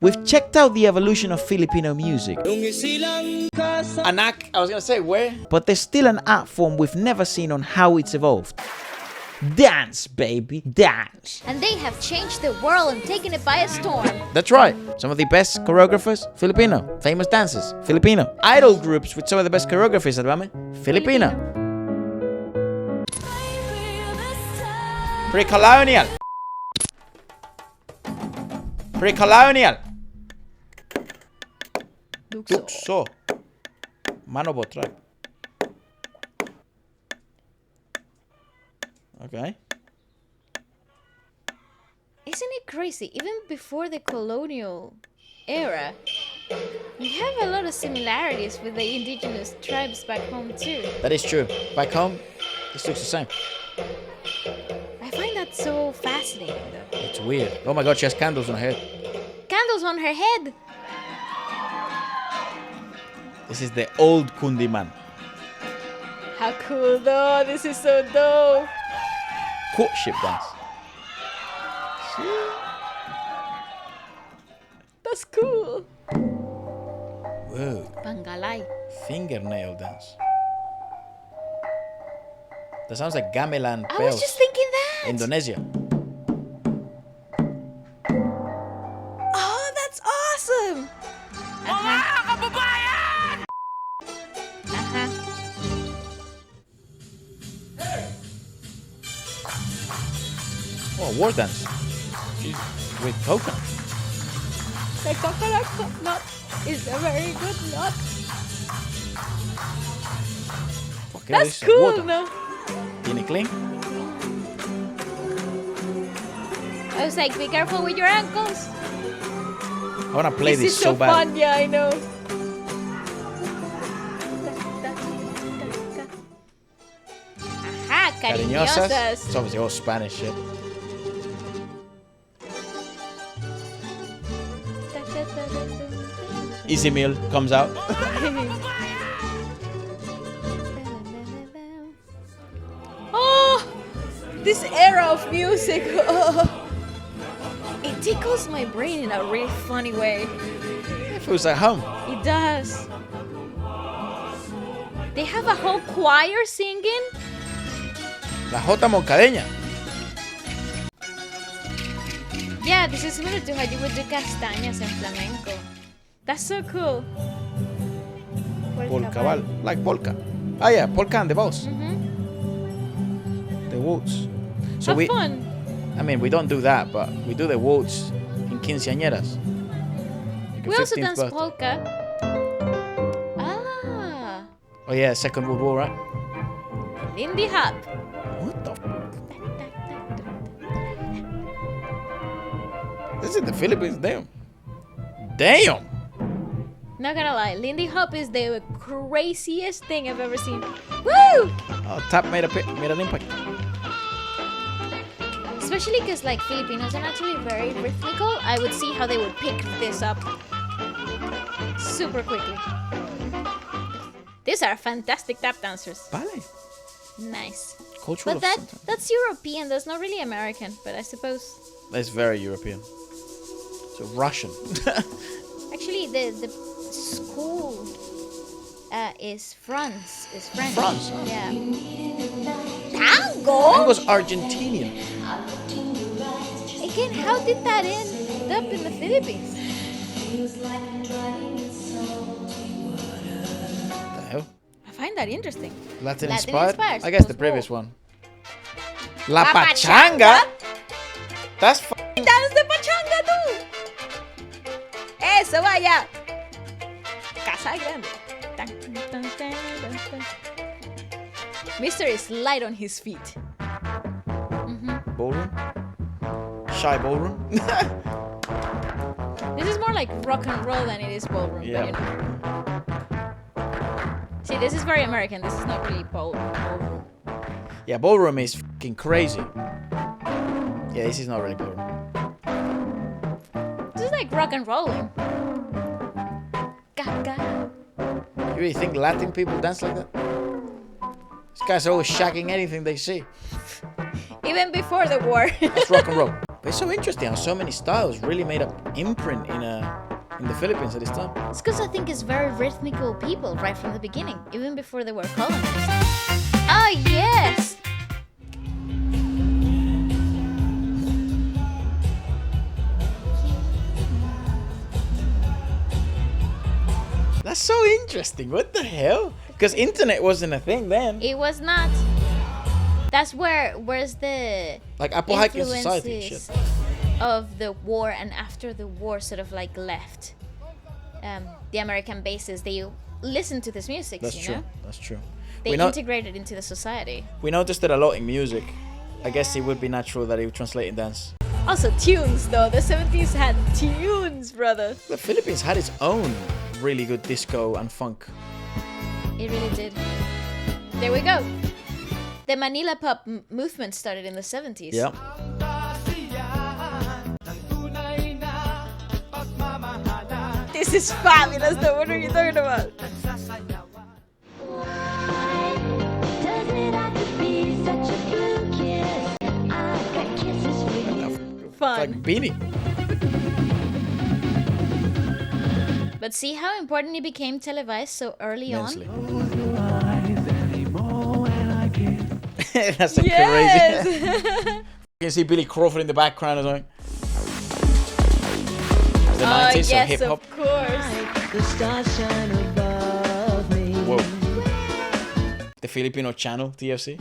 We've checked out the evolution of Filipino music. An act, I was gonna say where? But there's still an art form we've never seen on how it's evolved. Dance, baby, dance. And they have changed the world and taken it by a storm. That's right. Some of the best choreographers, Filipino. Famous dancers, Filipino. Idol groups with some of the best choreographers, Advame, Filipino. Pre-colonial. Pre-colonial. Xoxo. Manobotra. Okay. Isn't it crazy? Even before the colonial era, we have a lot of similarities with the indigenous tribes back home too. That is true. Back home, this looks the same. I find that so fascinating though. It's weird. Oh my god, she has candles on her head. Candles on her head! This is the old Kundi man. How cool though, this is so dope. Courtship dance. That's cool. Whoa. Pangalay. Fingernail dance. That sounds like gamelan I bells. was just thinking that. Indonesia. Oh, that's awesome. Oh, war dance. She's with coconut. The coconut nut is a very good nut. Fucking That's this is cool, water. no? Tiene clean. I was like, be careful with your ankles. I wanna play this is so bad. fun, yeah, I know. Aha, Cariñosas. cariñosas. It's obviously all Spanish shit. Easy meal comes out. Oh, this era of music. It tickles my brain in a really funny way. It feels like home. It does. They have a whole choir singing. La Jota Moncadeña. Yeah, this is similar to how you would do castañas in flamenco. That's so cool. Polka, like polka. Ah yeah, polka and the boss. The waltz. So Have fun. I mean, we don't do that, but we do the waltz in quinceañeras. Like a We also 15th dance birthday. polka. Ah, Oh yeah, Second World War, right? Lindy Hop. What the? This is in the Philippines. Damn. Damn. Not gonna lie, Lindy Hop is the craziest thing I've ever seen. Woo! Oh, tap made an impact. Especially because like Filipinos are actually very rhythmical. I would see how they would pick this up super quickly. These are fantastic tap dancers. Ballet. Nice. Cultural. But that's European. That's not really American. But I suppose That's very European. So Russian. actually the school is France. Is French. France. Oh. Yeah. That Tango. was Argentinian. Again, how did that end up in the Philippines? What the hell? I find that interesting. Latin Latin inspired? inspired, I guess the post-war. previous one. La La Pachanga? That's ¡Dance de pachanga tú! ¡Eso, vaya! Casa grande. Tan, tan, tan, tan, tan. Mister is light on his feet. ballroom. Shy ballroom. This is more like rock and roll than it is ballroom. Yeah. But, you know. See, this is very American. This is not really ballroom. Yeah, ballroom is fucking crazy. Yeah, this is not really ballroom. This is like rock and rolling. Gaga. You really think Latin people dance like that? These guys are always shagging anything they see. Even before the war. That's rock and roll. But it's so interesting how so many styles really made an imprint in the Philippines at this time. It's because I think it's very rhythmical people right from the beginning, even before they were colonized. Ah, yes! That's so interesting. What the hell? Because internet wasn't a thing then. It was not. That's where's the Like Apple hacking society and shit. influences of the war and after the war sort of like left the American bases. They listened to this music. That's you true. know? That's true. They integrated into the society. We noticed it a lot in music. I guess it would be natural that it would translate in dance. Also tunes though. The 70s had tunes, brother. The Philippines had its own really good disco and funk. It really did. There we go. The Manila pop movement started in the 70s. Yeah. This is fabulous though. What are you talking about? Fun. Like Beanie. But see how important it became televised so early Immensely. on? That's like Yes! crazy. You can see Billy Crawford in the background or something. The 90s, so yes, hip hop. of course. Whoa. The Filipino channel, TFC.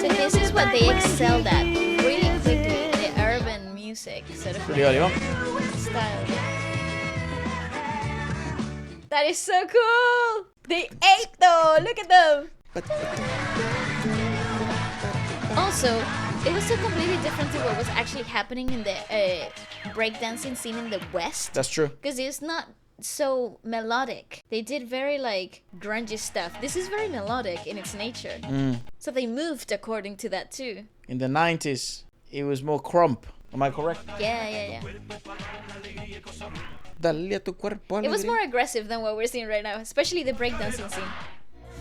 So this is what they excelled at really quickly, the urban music sort of Pretty early on. style. That is so cool! They ate though! Look at them! Also, it was so completely different to what was actually happening in the breakdancing scene in the West. That's true. Because it's not so melodic. They did very like grungy stuff. This is very melodic in its nature. So they moved according to that too. In the 90s, it was more crump. Am I correct? Yeah. Dale a tu cuerpo It was alegría. more aggressive than what we're seeing right now, especially the breakdancing scene.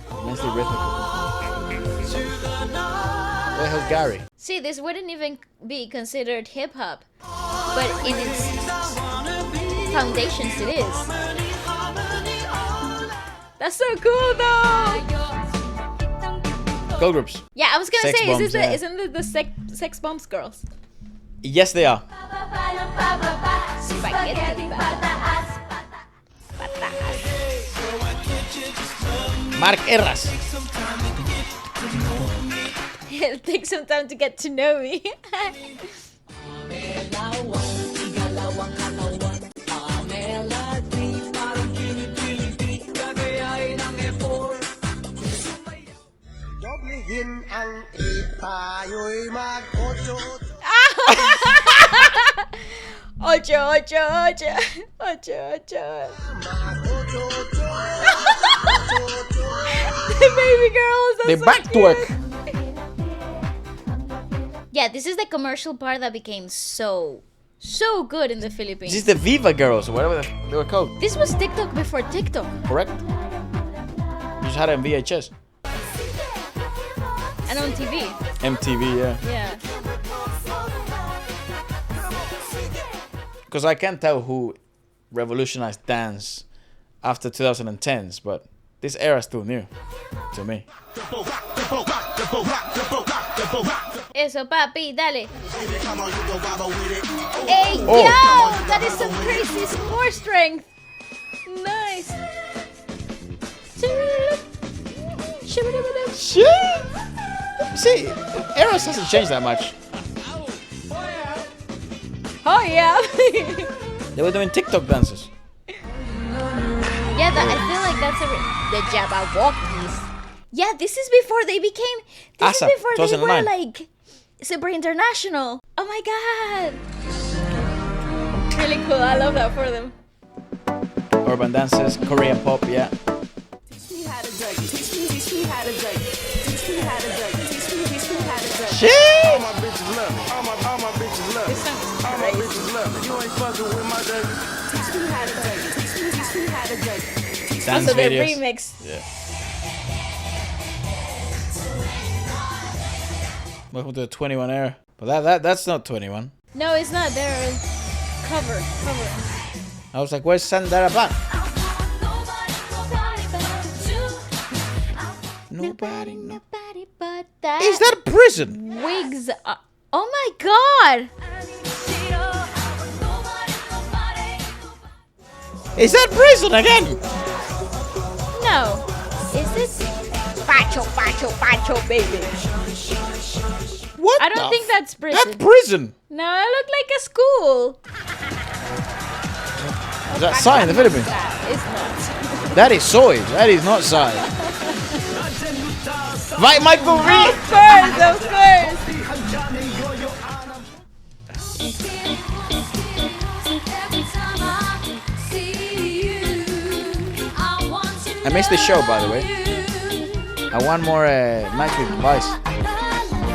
Immensely rhythmical. Where the hell's Gary? See, this wouldn't even be considered hip hop, but in its foundations, it is. That's so cool, though. Girl groups. Yeah, I was gonna Sex say, bombs, is this yeah. isn't it the sex bombs girls? Yes, they are. Spaghetti patas. Mark Erras. It'll take some time to get to know me. Ocho. The baby girls. They So back to cute. work. Yeah, this is the commercial part that became so good in the Philippines. This is the Viva Girls, or whatever they were called. This was TikTok before TikTok. Correct? You just had it on VHS. And on TV. MTV, yeah. Yeah. Because I can't tell who revolutionized dance after 2010s, but this era is still new to me. Eso, papi, dale. Hey, Oh. yo! That is some crazy core strength. Nice. Shit! See, eras hasn't changed that much. Oh, yeah. They were doing TikTok dances. Yeah, I feel like that's the Jabberwockies. Yeah, this is before they became. This ASAP, is before they were 2009. like super international. Oh my god! Really cool. I love that for them. Urban dances, Korean pop, yeah. Shit! This song is crazy. Dance Also, the videos. remix. Yeah. Welcome to the 21 era. But that's not 21. No, it's not. They're cover. I was like, where's Sandara Black? Nobody. But that. Is that prison? Wigs? Oh my God! Is that prison again? No. Is this Pacho, baby? What? I don't think that's prison. That's prison. No, it looked like a school. Is that Psy in the Philippines? It's not. That is soy. That is not Psy. Right, Michael Reed. Of course. I missed the show, by the way. I want more night with Vice.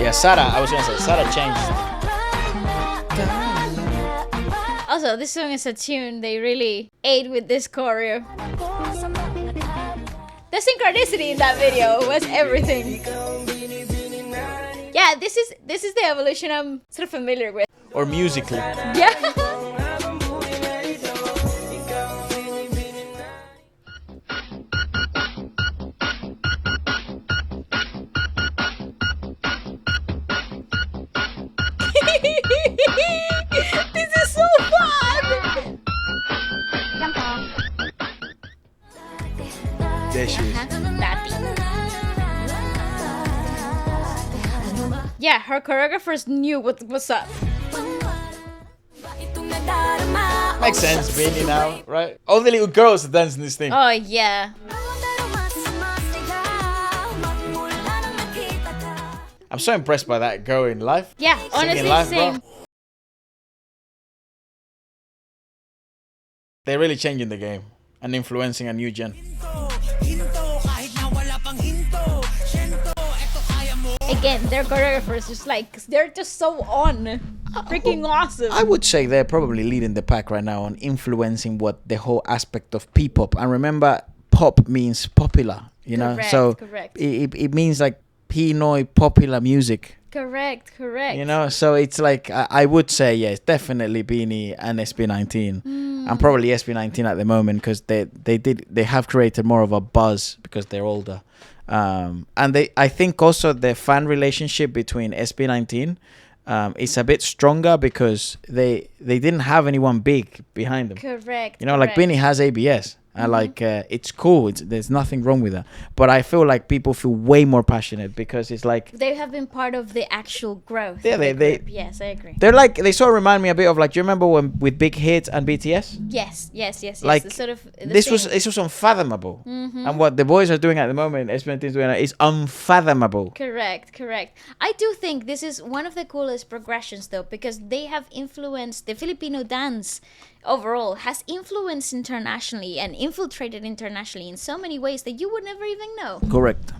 Yeah, Sarah. I was gonna say Sarah changed. Also, this song is a tune they really ate with this choreo. The synchronicity in that video was everything. Yeah, this is the evolution I'm sort of familiar with. Or musically. Yeah. This is so fun! There she is. Yeah, her choreographers knew what's up. Makes sense, Beanie now, right? All the little girls are dancing this thing. Oh yeah. I'm so impressed by that girl in live. Yeah, honestly, live, same. bro. They're really changing the game and influencing a new gen. Again, their choreographers they're just so on. Freaking awesome. I would say they're probably leading the pack right now on influencing what the whole aspect of P-pop. And remember, pop means popular, you know? So correct. It means like Pinoy popular music. Correct. You know, so it's like I would say yes, definitely Beanie and SB19, and probably SB19 at the moment because they have created more of a buzz because they're older, and I think also the fan relationship between SB19 is a bit stronger because they didn't have anyone big behind them. Correct. You know, like Beanie has ABS. And like it's cool. There's nothing wrong with that. But I feel like people feel way more passionate because it's like they have been part of the actual growth. Yeah, they yes, I agree. They're like they sort of remind me a bit of like. Do you remember when with Big Hit and BTS? Yes. Like the sort of the this was unfathomable, and what the boys are doing at the moment, SB19 is doing is unfathomable. Correct. I do think this is one of the coolest progressions though because they have influenced the Filipino dance. Overall has influenced internationally and infiltrated internationally in so many ways that you would never even know. Correct.